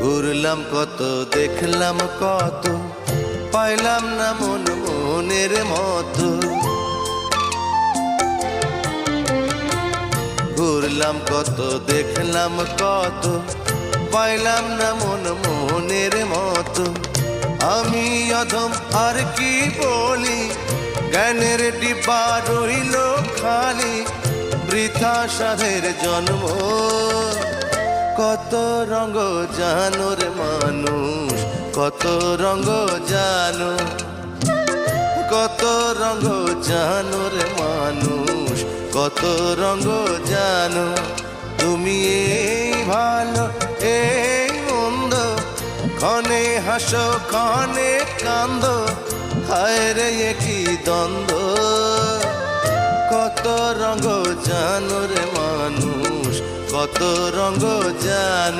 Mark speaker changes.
Speaker 1: ঘুরলাম কত, দেখলাম কত, পাইলাম না মন মনের মতো। ঘুরলাম কত, দেখলাম কত, পাইলাম না মন মনের মতো। আমি অধম আর কি বলি, জ্ঞানের ডিব্বা রইল খালি, বৃথা সাধের জন্ম। কত রঙ জানো রে মানুষ, কত রঙ জানো, কত রঙ জানো রে মানুষ, কত রঙ জানো। তুমি এই ভালো এই মন্দ, ক্ষণে হাসো ক্ষণে কান্দো, হায় রে কি দ্বন্দ্ব। কত রঙ জানো রে মানুষ, কত রঙ জানো।